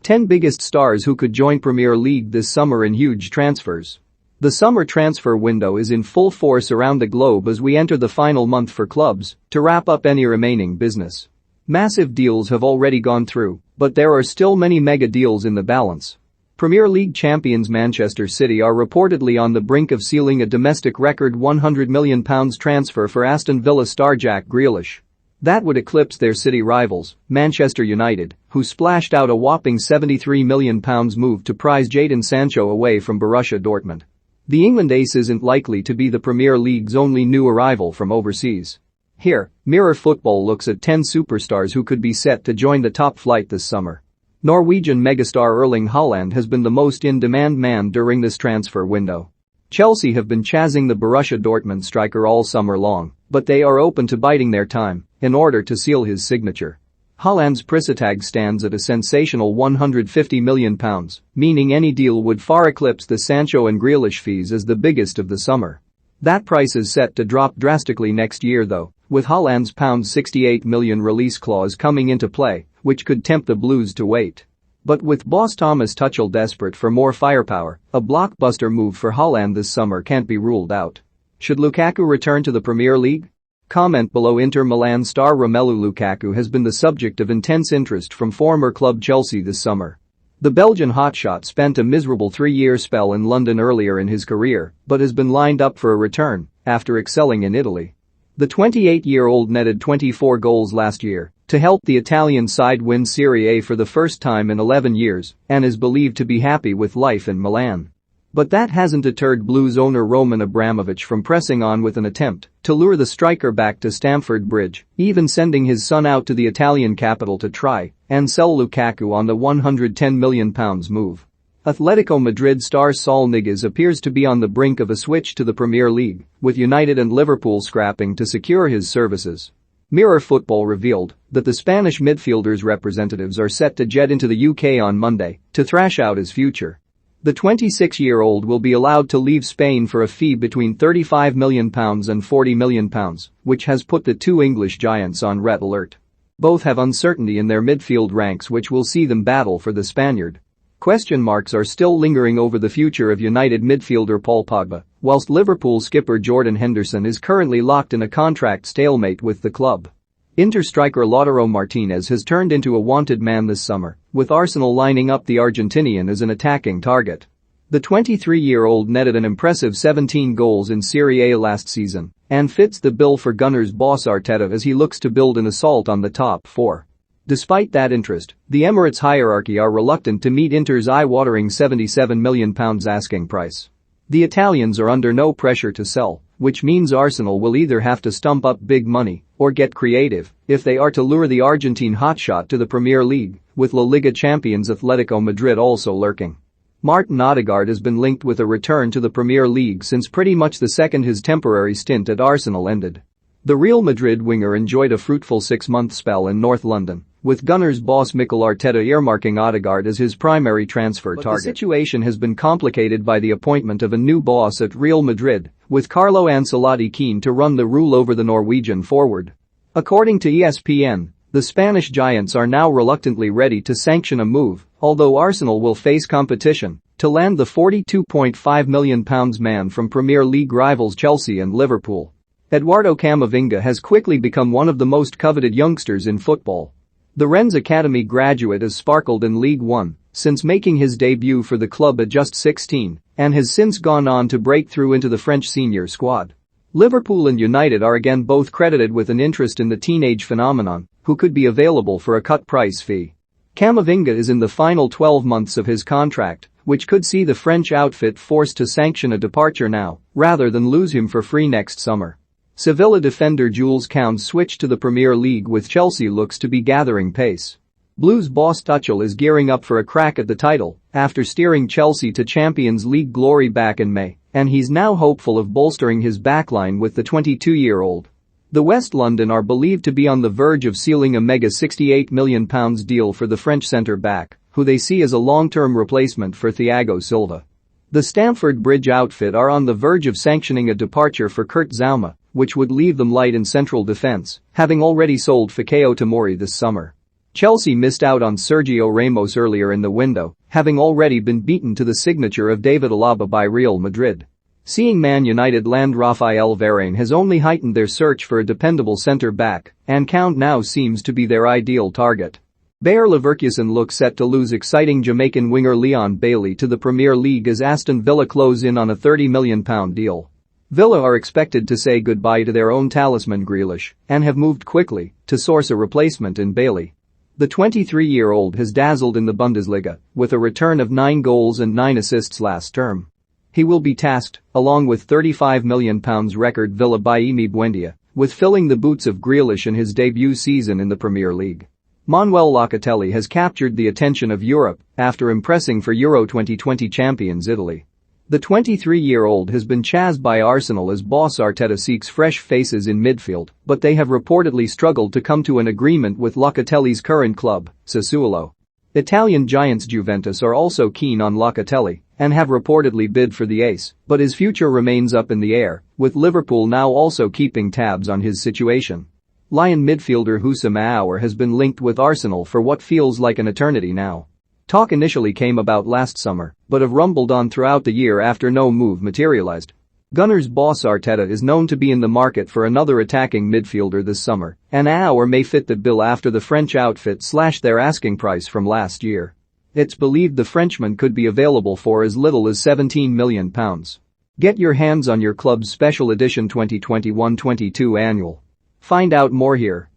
10 biggest stars who could join Premier League this summer in huge transfers. The summer transfer window is in full force around the globe as we enter the final month for clubs to wrap up any remaining business. Massive deals have already gone through, but there are still many mega deals in the balance. Premier League champions Manchester City are reportedly on the brink of sealing a domestic record £100 million transfer for Aston Villa star Jack Grealish. That would eclipse their city rivals, Manchester United, who splashed out a whopping £73 million move to prize Jadon Sancho away from Borussia Dortmund. The England ace isn't likely to be the Premier League's only new arrival from overseas. Here, Mirror Football looks at 10 superstars who could be set to join the top flight this summer. Norwegian megastar Erling Haaland has been the most in-demand man during this transfer window. Chelsea have been chasing the Borussia Dortmund striker all summer long, but they are open to biding their time in order to seal his signature. Haaland's price tag stands at a sensational £150 million, meaning any deal would far eclipse the Sancho and Grealish fees as the biggest of the summer. That price is set to drop drastically next year though, with Haaland's £68 million release clause coming into play, which could tempt the Blues to wait. But with boss Thomas Tuchel desperate for more firepower, a blockbuster move for Haaland this summer can't be ruled out. Should Lukaku return to the Premier League? Comment below. Inter Milan star Romelu Lukaku has been the subject of intense interest from former club Chelsea this summer. The Belgian hotshot spent a miserable 3-year spell in London earlier in his career, but has been lined up for a return after excelling in Italy. The 28-year-old netted 24 goals last year to help the Italian side win Serie A for the first time in 11 years and is believed to be happy with life in Milan. But that hasn't deterred Blues owner Roman Abramovich from pressing on with an attempt to lure the striker back to Stamford Bridge, even sending his son out to the Italian capital to try and sell Lukaku on the £110 million move. Atletico Madrid star Saul Niguez appears to be on the brink of a switch to the Premier League, with United and Liverpool scrapping to secure his services. Mirror Football revealed that the Spanish midfielder's representatives are set to jet into the UK on Monday to thrash out his future. The 26-year-old will be allowed to leave Spain for a fee between £35 million and £40 million, which has put the two English giants on red alert. Both have uncertainty in their midfield ranks which will see them battle for the Spaniard. Question marks are still lingering over the future of United midfielder Paul Pogba, whilst Liverpool skipper Jordan Henderson is currently locked in a contract stalemate with the club. Inter striker Lautaro Martinez has turned into a wanted man this summer, with Arsenal lining up the Argentinian as an attacking target. The 23-year-old netted an impressive 17 goals in Serie A last season and fits the bill for Gunners boss Arteta as he looks to build an assault on the top four. Despite that interest, the Emirates hierarchy are reluctant to meet Inter's eye-watering £77 million asking price. The Italians are under no pressure to sell, which means Arsenal will either have to stump up big money or get creative if they are to lure the Argentine hotshot to the Premier League, with La Liga champions Atletico Madrid also lurking. Martin Odegaard has been linked with a return to the Premier League since pretty much the second his temporary stint at Arsenal ended. The Real Madrid winger enjoyed a fruitful 6-month spell in North London, with Gunners boss Mikel Arteta earmarking Odegaard as his primary transfer target. The situation has been complicated by the appointment of a new boss at Real Madrid, with Carlo Ancelotti keen to run the rule over the Norwegian forward. According to ESPN, the Spanish giants are now reluctantly ready to sanction a move, although Arsenal will face competition to land the £42.5 million man from Premier League rivals Chelsea and Liverpool. Eduardo Camavinga has quickly become one of the most coveted youngsters in football. The Rennes Academy graduate has sparkled in League One since making his debut for the club at just 16 and has since gone on to break through into the French senior squad. Liverpool and United are again both credited with an interest in the teenage phenomenon, who could be available for a cut price fee. Camavinga is in the final 12 months of his contract, which could see the French outfit forced to sanction a departure now rather than lose him for free next summer. Sevilla defender Jules Koundé's switch to the Premier League with Chelsea looks to be gathering pace. Blues boss Tuchel is gearing up for a crack at the title after steering Chelsea to Champions League glory back in May, and he's now hopeful of bolstering his backline with the 22-year-old. The West London are believed to be on the verge of sealing a mega £68 million deal for the French centre-back, who they see as a long-term replacement for Thiago Silva. The Stamford Bridge outfit are on the verge of sanctioning a departure for Kurt Zouma, which would leave them light in central defense, having already sold Fikayo Tomori this summer. Chelsea missed out on Sergio Ramos earlier in the window, having already been beaten to the signature of David Alaba by Real Madrid. Seeing Man United land Raphael Varane has only heightened their search for a dependable centre-back, and Count now seems to be their ideal target. Bayer Leverkusen look set to lose exciting Jamaican winger Leon Bailey to the Premier League as Aston Villa close in on a £30 million deal. Villa are expected to say goodbye to their own talisman Grealish and have moved quickly to source a replacement in Bailey. The 23-year-old has dazzled in the Bundesliga with a return of 9 goals and 9 assists last term. He will be tasked, along with £35 million record Villa by Emi Buendia, with filling the boots of Grealish in his debut season in the Premier League. Manuel Locatelli has captured the attention of Europe after impressing for Euro 2020 champions Italy. The 23-year-old has been chased by Arsenal as boss Arteta seeks fresh faces in midfield, but they have reportedly struggled to come to an agreement with Locatelli's current club, Sassuolo. Italian giants Juventus are also keen on Locatelli and have reportedly bid for the ace, but his future remains up in the air, with Liverpool now also keeping tabs on his situation. Lyon midfielder Houssam Aouar has been linked with Arsenal for what feels like an eternity now. Talk initially came about last summer, but have rumbled on throughout the year after no move materialized. Gunners boss Arteta is known to be in the market for another attacking midfielder this summer, and Aouar may fit the bill after the French outfit slashed their asking price from last year. It's believed the Frenchman could be available for as little as £17 million. Get your hands on your club's special edition 2021-22 annual. Find out more here.